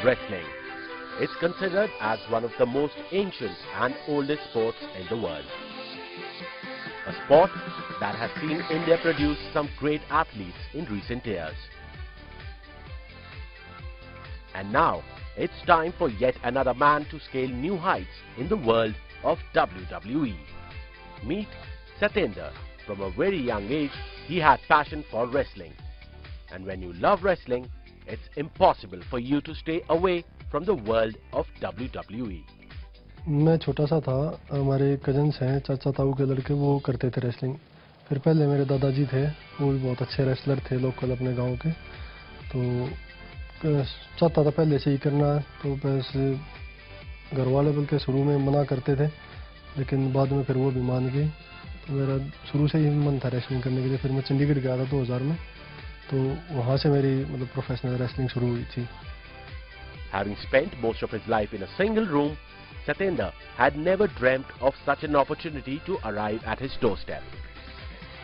Wrestling. It's considered as one of the most ancient and oldest sports in the world. A sport that has seen India produce some great athletes in recent years. And now, it's time for yet another man to scale new heights in the world of WWE. Meet Satyendra. From a very young age, he had passion for wrestling. And when you love wrestling, it's impossible for you to stay away from the world of WWE. मैं छोटा सा था, हमारे cousins हैं, चाचा ताऊ के लड़के, वो करते थे रेसलिंग। फिर पहले मेरे दादाजी थे, वो भी बहुत अच्छे रेसलर थे लोकल अपने गांव के। तो चाहता था पहले से ही करना, तो बस घर वाले बल्कि शुरू में मना करते थे, लेकिन बाद में फिर वो भी मान गए। तो मेरा शुरू से ही मन था रेसलिंग करने के लिए। फिर मैं चंडीगढ़ गया था 2000 में, तो वहाँ से मेरी प्रोफेशनल रेसलिंग शुरू हुई थी। Having spent most of his life in a single room, Satyendra had never dreamt of such an opportunity to arrive at his doorstep.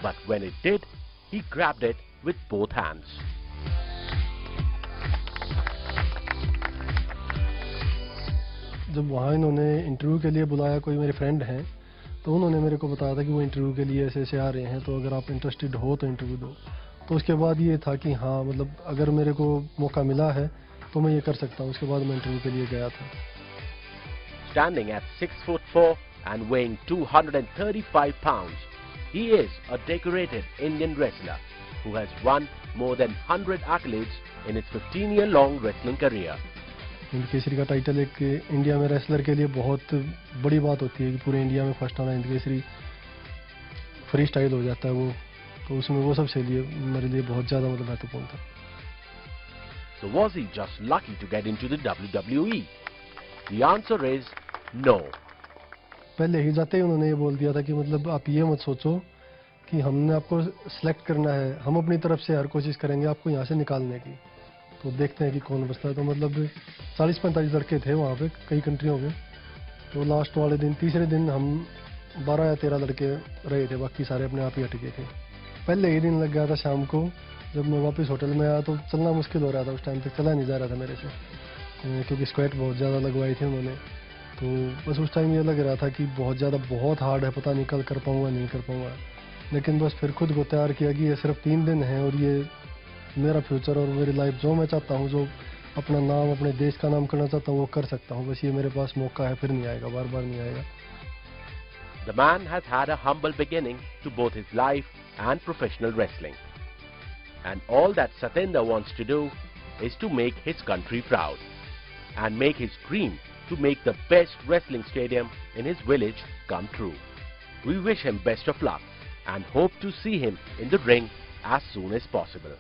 But when it did, he grabbed it with both hands. जब वहाँ इन्होंने interview के लिए बुलाया, कोई मेरे friend हैं, तो उन्होंने मेरे को बताया था कि वो इंटरव्यू के लिए ऐसे ऐसे आ रहे हैं, तो अगर आप इंटरेस्टेड हो तो इंटरव्यू दो। तो उसके बाद ये था कि हाँ, अगर मेरे को मौका मिला है तो मैं ये कर सकता हूँ। उसके बाद मैं इंटरव्यू के लिए गया था। Standing at 6'4" and weighing 235 pounds, he is a decorated Indian wrestler who has won more than 100 accolades in his 15-year-long wrestling career. Hind Kesari का टाइटल एक इंडिया में रेसलर के लिए बहुत बड़ी बात होती है कि पूरे इंडिया में फर्स्ट आना। हिंद केसरी फ्री स्टाइल हो जाता है वो, तो उसमें वो सबसे लिए मेरे लिए बहुत ज़्यादा महत्वपूर्ण था। So was he just lucky to get into the WWE? The answer is no. पहले ही जाते ही उन्होंने ये बोल दिया था कि आप ये मत सोचो कि हमने आपको सिलेक्ट करना है, हम अपनी तरफ से हर कोशिश करेंगे आपको यहाँ से निकालने की। तो देखते हैं कि कौन बचता है। तो 40-45 लड़के थे वहाँ पे, कई कंट्रियों के। तो लास्ट वाले दिन, तीसरे दिन हम 12 या 13 लड़के रहे थे, बाकी सारे अपने आप ही हट गए थे। पहले ही दिन लग गया था शाम को, जब मैं वापस होटल में आया तो चलना मुश्किल हो रहा था। उस टाइम तक चला नहीं जा रहा था मेरे से, क्योंकि स्क्वेट बहुत ज़्यादा लगवाई थी उन्होंने। तो बस उस टाइम ये लग रहा था कि बहुत हार्ड है, पता नहीं कल कर पाऊँगा नहीं कर पाऊँगा। लेकिन बस फिर खुद को तैयार किया कि ये सिर्फ 3 दिन है और ये मेरा फ्यूचर और मेरी लाइफ, जो मैं चाहता हूँ, जो अपना नाम, अपने देश का नाम करना चाहता हूँ, वो कर सकता हूँ। बस ये मेरे पास मौका है, फिर नहीं आएगा, बार बार नहीं आएगा। The man has had a humble beginning to both his life and professional wrestling. And all that Satyendra wants to do is to make his country proud and make his dream to make the best wrestling stadium in his village come true. We wish him best of luck and hope to see him in the ring as soon as possible.